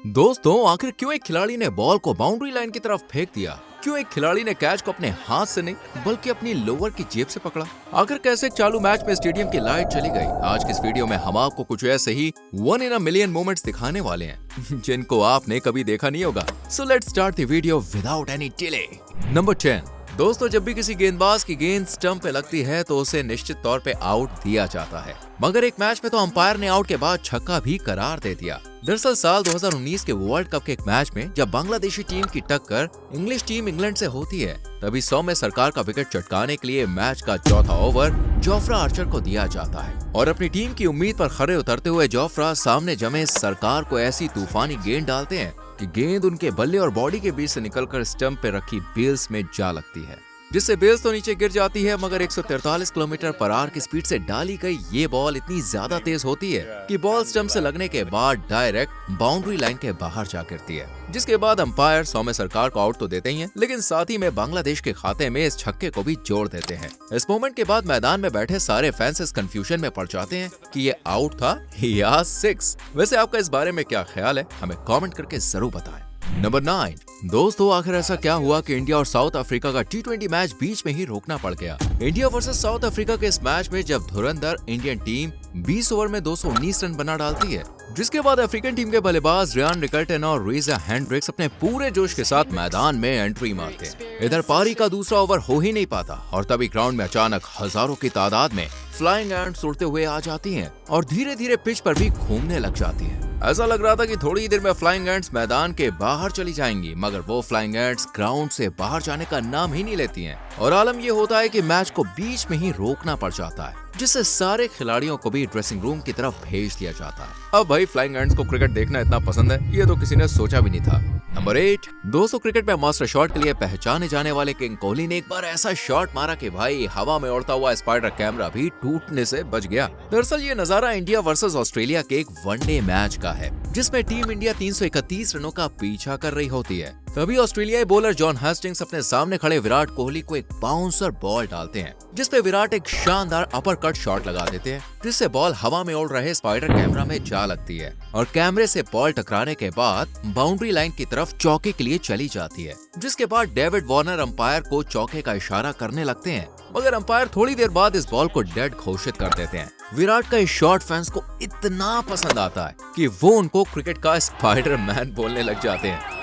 दोस्तों, आखिर क्यों एक खिलाड़ी ने बॉल को बाउंड्री लाइन की तरफ फेंक दिया? क्यों एक खिलाड़ी ने कैच को अपने हाथ से नहीं बल्कि अपनी लोअर की जेब से पकड़ा? आखिर कैसे एक चालू मैच में स्टेडियम की लाइट चली गई? आज की इस वीडियो में हम आपको कुछ ऐसे ही 1 in a million मोमेंट्स दिखाने वाले हैं जिनको आपने कभी देखा नहीं होगा। So let's start the video without any delay. Number 10। दोस्तों, जब भी किसी गेंदबाज की गेंद स्टंप पे लगती है तो उसे निश्चित तौर पे आउट दिया जाता है, मगर एक मैच में तो अंपायर ने आउट के बाद छक्का भी करार दे दिया। दरअसल साल 2019 के वर्ल्ड कप के एक मैच में जब बांग्लादेशी टीम की टक्कर इंग्लिश टीम इंग्लैंड से होती है, तभी सौम्य सरकार का विकेट चटकाने के लिए मैच का चौथा ओवर जोफ्रा आर्चर को दिया जाता है और अपनी टीम की उम्मीद पर खरे उतरते हुए जोफ्रा सामने जमे सरकार को ऐसी तूफानी गेंद डालते हैं कि गेंद उनके बल्ले और बॉडी के बीच से निकलकर स्टंप पे रखी बेल्स में जा लगती है, जिससे बेल्स तो नीचे गिर जाती है, मगर 143 किलोमीटर पर आवर की स्पीड से डाली गई ये बॉल इतनी ज्यादा तेज होती है कि बॉल स्टंप से लगने के बाद डायरेक्ट बाउंड्री लाइन के बाहर जा गिरती है। जिसके बाद अंपायर सौम्य सरकार को आउट तो देते ही हैं, लेकिन साथ ही में बांग्लादेश के खाते में इस छक्के को भी जोड़ देते हैं। इस मोमेंट के बाद मैदान में बैठे सारे फैंस इस कंफ्यूजन में पड़ जाते हैं कि ये आउट था या 6। वैसे आपका इस बारे में क्या ख्याल है, हमें कमेंट करके जरूर बताएं। नंबर 9। दोस्तों, आखिर ऐसा क्या हुआ कि इंडिया और साउथ अफ्रीका का T20 मैच बीच में ही रोकना पड़ गया? इंडिया वर्सेस साउथ अफ्रीका के इस मैच में जब धुरंधर इंडियन टीम 20 ओवर में 219 रन बना डालती है, जिसके बाद अफ्रीकन टीम के बल्लेबाज रियान रिकल्टन और रीजा हेंड्रिक्स अपने पूरे जोश के साथ मैदान में एंट्री मारते हैं। इधर पारी का दूसरा ओवर हो ही नहीं पाता और तभी ग्राउंड में अचानक हजारों की तादाद में फ्लाइंग एंट्स उड़ते हुए आ जाती हैं और धीरे धीरे पिच पर भी घूमने लग जाती हैं। ऐसा लग रहा था कि थोड़ी ही देर में फ्लाइंग एंट्स मैदान के बाहर चली जाएंगी, मगर वो फ्लाइंग एंट्स ग्राउंड से बाहर जाने का नाम ही नहीं लेती हैं और आलम ये होता है कि मैच को बीच में ही रोकना पड़ जाता है, जिससे सारे खिलाड़ियों को भी ड्रेसिंग रूम की तरफ भेज दिया जाता है। अब भाई फ्लाइंग एंट्स को क्रिकेट देखना इतना पसंद है, ये तो किसी ने सोचा भी नहीं था। नंबर 8। दोस्तों, क्रिकेट में मास्टर शॉट के लिए पहचाने जाने वाले किंग कोहली ने एक बार ऐसा शॉट मारा कि भाई हवा में उड़ता हुआ स्पाइडर कैमरा भी टूटने से बच गया। दरअसल ये नजारा इंडिया वर्सेस ऑस्ट्रेलिया के एक वनडे मैच का है, जिसमें टीम इंडिया 331 रनों का पीछा कर रही होती है। तभी ऑस्ट्रेलियाई बॉलर जॉन हेस्टिंग्स अपने सामने खड़े विराट कोहली को एक बाउंसर बॉल डालते हैं, जिसपे विराट एक शानदार अपर कट शॉट लगा देते हैं, जिससे बॉल हवा में उड़ रहे स्पाइडर कैमरा में जा लगती है और कैमरे से बॉल टकराने के बाद बाउंड्री लाइन की तरफ चौके के लिए चली जाती है। जिसके बाद डेविड वार्नर अंपायर को चौके का इशारा करने लगते हैं, मगर अंपायर थोड़ी देर बाद इस बॉल को डेड घोषित कर देते हैं। विराट का इस शॉट फैंस को इतना पसंद आता है कि वो उनको क्रिकेट का स्पाइडर मैन बोलने लग जाते हैं।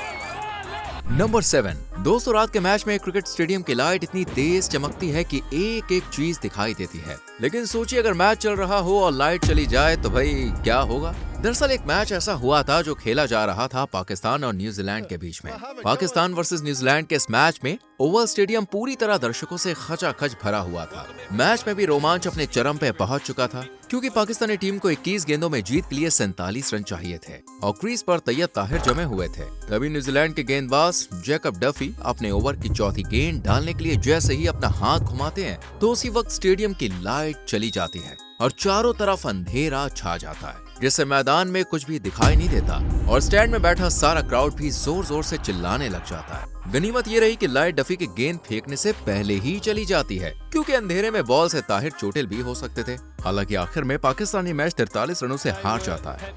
नंबर 7। दोस्तों, रात के मैच में क्रिकेट स्टेडियम की लाइट इतनी तेज चमकती है कि एक एक चीज दिखाई देती है, लेकिन सोचिए अगर मैच चल रहा हो और लाइट चली जाए तो भाई क्या होगा? दरअसल एक मैच ऐसा हुआ था जो खेला जा रहा था पाकिस्तान और न्यूजीलैंड के बीच में। पाकिस्तान वर्सेस न्यूजीलैंड के इस मैच में ओवल स्टेडियम पूरी तरह दर्शकों से खचाखच भरा हुआ था। मैच में भी रोमांच अपने चरम पे पहुंच चुका था, क्योंकि पाकिस्तानी टीम को 21 गेंदों में जीत के लिए 47 रन चाहिए थे और क्रीज पर तैयब ताहिर जमे हुए थे। तभी न्यूजीलैंड के गेंदबाज जैकब डफी अपने ओवर की चौथी गेंद डालने के लिए जैसे ही अपना हाथ घुमाते हैं तो उसी वक्त स्टेडियम की लाइट चली जाती है और चारों तरफ अंधेरा छा जाता है, जिससे मैदान में कुछ भी दिखाई नहीं देता और स्टैंड में बैठा सारा क्राउड भी जोर जोर से चिल्लाने लग जाता है। गनीमत ये रही कि लाइट डफी के गेंद फेंकने से पहले ही चली जाती है, क्योंकि अंधेरे में बॉल से ताहिर चोटिल भी हो सकते थे। हालांकि आखिर में पाकिस्तानी मैच 43 रनों से हार जाता है।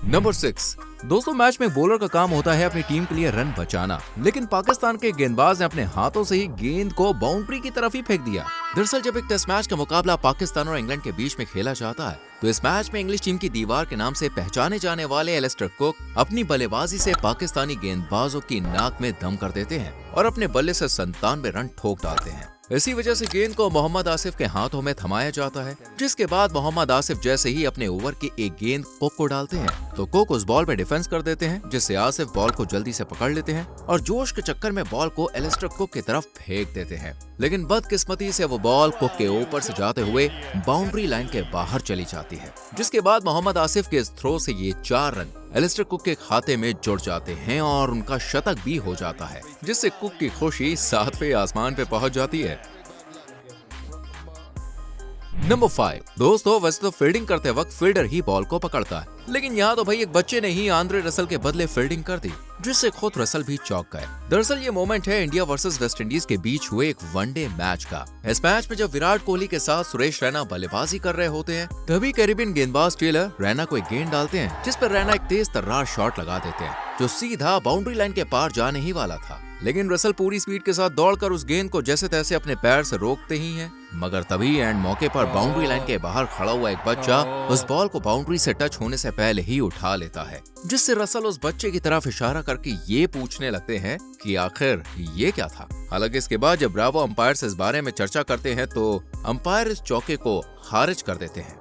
नंबर 6। दोस्तों, मैच में बॉलर का काम होता है अपनी टीम के लिए रन बचाना, लेकिन पाकिस्तान के गेंदबाज ने अपने हाथों से ही गेंद को बाउंड्री की तरफ ही फेंक दिया। दरअसल जब एक टेस्ट मैच का मुकाबला पाकिस्तान और इंग्लैंड के बीच में खेला जाता है तो इस मैच में इंग्लिश टीम की दीवार के नाम से पहचाने जाने वाले एलिस्टर कुक अपनी बल्लेबाजी से पाकिस्तानी गेंदबाजों की नाक में दम कर देते हैं और अपने बल्ले से 97 रन ठोक डालते हैं। इसी वजह से गेंद को मोहम्मद आसिफ के हाथों में थमाया जाता है, जिसके बाद मोहम्मद आसिफ जैसे ही अपने ओवर की एक गेंद कुक को डालते हैं तो कुक उस बॉल पे डिफेंस कर देते हैं, जिससे आसिफ बॉल को जल्दी से पकड़ लेते हैं और जोश के चक्कर में बॉल को एलिस्टर कुक की तरफ फेंक देते हैं। लेकिन बदकिस्मती से वो बॉल कुक के ऊपर से जाते हुए बाउंड्री लाइन के बाहर चली जाती है, जिसके बाद मोहम्मद आसिफ के इस थ्रो से ये 4 रन एलिस्टर कुक के खाते में जुड़ जाते हैं और उनका शतक भी हो जाता है, जिससे कुक की खुशी 7वें आसमान पे पहुंच जाती है। नंबर 5। दोस्तों, वैसे तो फील्डिंग करते वक्त फील्डर ही बॉल को पकड़ता है, लेकिन यहाँ तो भाई एक बच्चे ने ही आंद्रे रसल के बदले फील्डिंग कर दी। जिससे खुद रसल भी चौंक गए। दरअसल ये मोमेंट है इंडिया वर्सेस वेस्ट इंडीज के बीच हुए एक वनडे मैच का। इस मैच में जब विराट कोहली के साथ सुरेश रैना बल्लेबाजी कर रहे होते हैं, तभी कैरेबियन गेंदबाज टेलर रैना को एक गेंद डालते हैं, जिस पर रैना एक तेज तर्रार शॉट लगा देते हैं जो सीधा बाउंड्री लाइन के पार जाने ही वाला था। लेकिन रसल पूरी स्पीड के साथ दौड़कर उस गेंद को जैसे तैसे अपने पैर से रोकते ही हैं, मगर तभी एंड मौके पर बाउंड्री लाइन के बाहर खड़ा हुआ एक बच्चा उस बॉल को बाउंड्री से टच होने से पहले ही उठा लेता है, जिससे रसल उस बच्चे की तरफ इशारा करके ये पूछने लगते हैं कि आखिर ये क्या था। हालांकि इसके बाद जब ब्रावो अंपायर इस बारे में चर्चा करते हैं तो अंपायर इस चौके को खारिज कर देते हैं।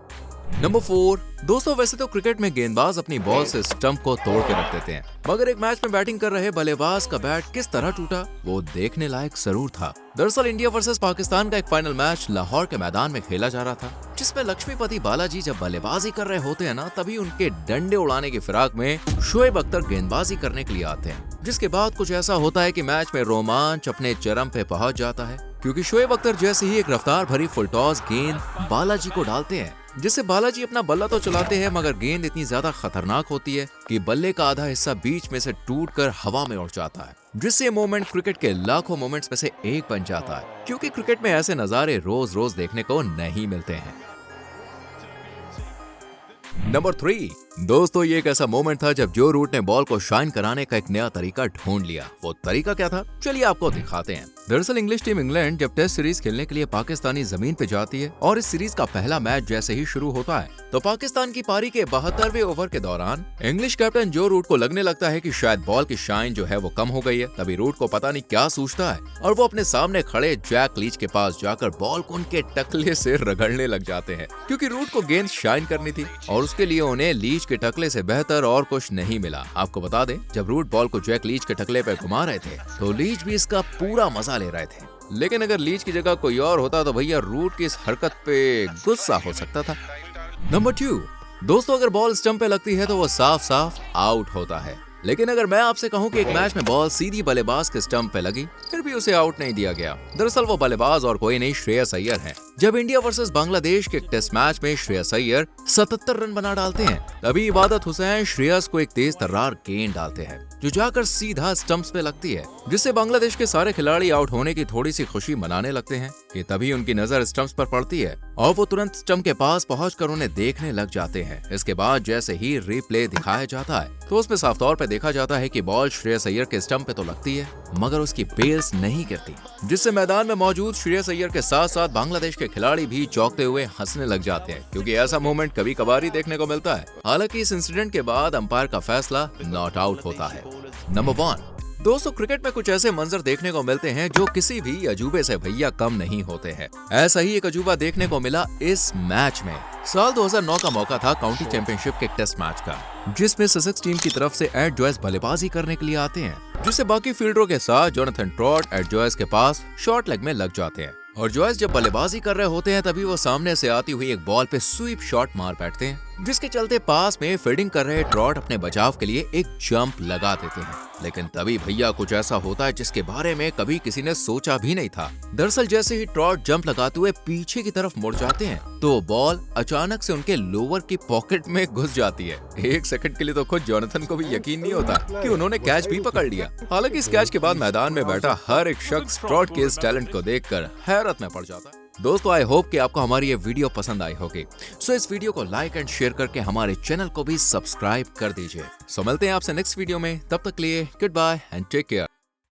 नंबर 4। दोस्तों, वैसे तो क्रिकेट में गेंदबाज अपनी बॉल से स्टंप को तोड़ के रख देते हैं, मगर एक मैच में बैटिंग कर रहे बल्लेबाज का बैट किस तरह टूटा वो देखने लायक जरूर था। दरअसल इंडिया वर्सेस पाकिस्तान का एक फाइनल मैच लाहौर के मैदान में खेला जा रहा था, जिसमें लक्ष्मीपति बालाजी जब बल्लेबाजी कर रहे होते हैं ना, तभी उनके डंडे उड़ाने की फिराक में शोएब अख्तर गेंदबाजी करने के लिए आते हैं। जिसके बाद कुछ ऐसा होता है कि मैच में रोमांच अपने चरम पे पहुंच जाता है, क्योंकि शोएब अख्तर जैसे ही एक रफ्तार भरी फुल टॉस गेंद बालाजी को डालते हैं, जिससे बालाजी अपना बल्ला तो चलाते हैं, मगर गेंद इतनी ज्यादा खतरनाक होती है कि बल्ले का आधा हिस्सा बीच में से टूटकर हवा में उड़ जाता है, जिससे ये मोमेंट क्रिकेट के लाखों मोमेंट्स में से एक बन जाता है, क्योंकि क्रिकेट में ऐसे नजारे रोज रोज देखने को नहीं मिलते हैं। नंबर 3। दोस्तों, ये एक ऐसा मोमेंट था जब जो रूट ने बॉल को शाइन कराने का एक नया तरीका ढूंढ लिया। वो तरीका क्या था, चलिए आपको दिखाते हैं। दरअसल इंग्लिश टीम इंग्लैंड जब टेस्ट सीरीज खेलने के लिए पाकिस्तानी जमीन पे जाती है और इस सीरीज का पहला मैच जैसे ही शुरू होता है, तो पाकिस्तान की पारी के 72वें ओवर के दौरान इंग्लिश कैप्टन जो रूट को लगने लगता है कि शायद बॉल की शाइन जो है वो कम हो गई है। तभी रूट को पता नहीं क्या सूझता है और वो अपने सामने खड़े जैक लीच के पास जाकर बॉल को उनके टकले से रगड़ने लग जाते हैं, क्योंकि रूट को गेंद शाइन करनी थी और उसके लिए उन्हें लीच के टकले से बेहतर और कुछ नहीं मिला। आपको बता दें, जब रूट बॉल को जैक लीच के टकले पे घुमा रहे थे तो लीच भी इसका पूरा मजा ले रहे थे। लेकिन अगर लीच की जगह कोई और होता तो भैया रूट की इस हरकत पे गुस्सा हो सकता था। नंबर 2। दोस्तों, अगर बॉल स्टंप पे लगती है तो वो साफ साफ आउट होता है, लेकिन अगर मैं आपसे कहूं कि एक मैच में बॉल सीधी बल्लेबाज के स्टंप पे लगी, फिर भी उसे आउट नहीं दिया गया। दरअसल वो बल्लेबाज और कोई नहीं, श्रेयस अय्यर है। जब इंडिया वर्सेस बांग्लादेश के टेस्ट मैच में श्रेयस अय्यर 77 रन बना डालते हैं, तभी इबादत हुसैन श्रेयस को एक तेज तर्रार गेंद डालते हैं जो जाकर सीधा स्टंप्स पे लगती है, जिससे बांग्लादेश के सारे खिलाड़ी आउट होने की थोड़ी सी खुशी मनाने लगते हैं कि तभी उनकी नजर स्टंप्स पर पड़ती है और वो तुरंत स्टंप के पास पहुंचकर उन्हें देखने लग जाते हैं। इसके बाद जैसे ही रिप्ले दिखाया जाता है तो उसमें साफ तौर पे देखा जाता है कि बॉल श्रेयस अय्यर के स्टंप पे तो लगती है, मगर उसकी बेल्स नहीं गिरती, जिससे मैदान में मौजूद श्रेयस अय्यर के साथ साथ बांग्लादेश के खिलाड़ी भी चौंकते हुए हंसने लग जाते हैं, क्योंकि ऐसा मोमेंट कभी कभार ही देखने को मिलता है। हालांकि इस इंसिडेंट के बाद अंपायर का फैसला नॉट आउट होता है। नंबर 1। दोस्तों, क्रिकेट में कुछ ऐसे मंजर देखने को मिलते हैं जो किसी भी अजूबे से भैया कम नहीं होते हैं। ऐसा ही एक अजूबा देखने को मिला इस मैच में। साल 2009 का मौका था काउंटी चैंपियनशिप के टेस्ट मैच का, जिसमें ससेक्स टीम की तरफ से एड जॉयस बल्लेबाजी करने के लिए आते हैं, जिससे बाकी फील्डरों के साथ जोनाथन ट्रॉट एड जॉयस के पास शॉर्ट लेग में लग जाते हैं और जॉयस जब बल्लेबाजी कर रहे होते हैं तभी वो सामने से आती हुई एक बॉल पे स्वीप शॉट मार बैठते हैं, जिसके चलते पास में फील्डिंग कर रहे ट्रॉट अपने बचाव के लिए एक जंप लगा देते हैं। लेकिन तभी भैया कुछ ऐसा होता है जिसके बारे में कभी किसी ने सोचा भी नहीं था। दरअसल जैसे ही ट्रॉट जंप लगाते हुए पीछे की तरफ मुड़ जाते हैं तो बॉल अचानक से उनके लोअर की पॉकेट में घुस जाती है। एक सेकंड के लिए तो खुद जोनाथन को भी यकीन नहीं होता कि उन्होंने कैच भी पकड़ लिया। हालांकि इस कैच के बाद मैदान में बैठा हर एक शख्स ट्रॉट के इस टैलेंट को देखकर हैरत में पड़ जाता है। दोस्तों, आई होप कि आपको हमारी ये वीडियो पसंद आई होगी। सो इस वीडियो को लाइक एंड शेयर करके हमारे चैनल को भी सब्सक्राइब कर दीजिए। सो मिलते हैं आपसे नेक्स्ट वीडियो में, तब तक के लिए good bye and take care.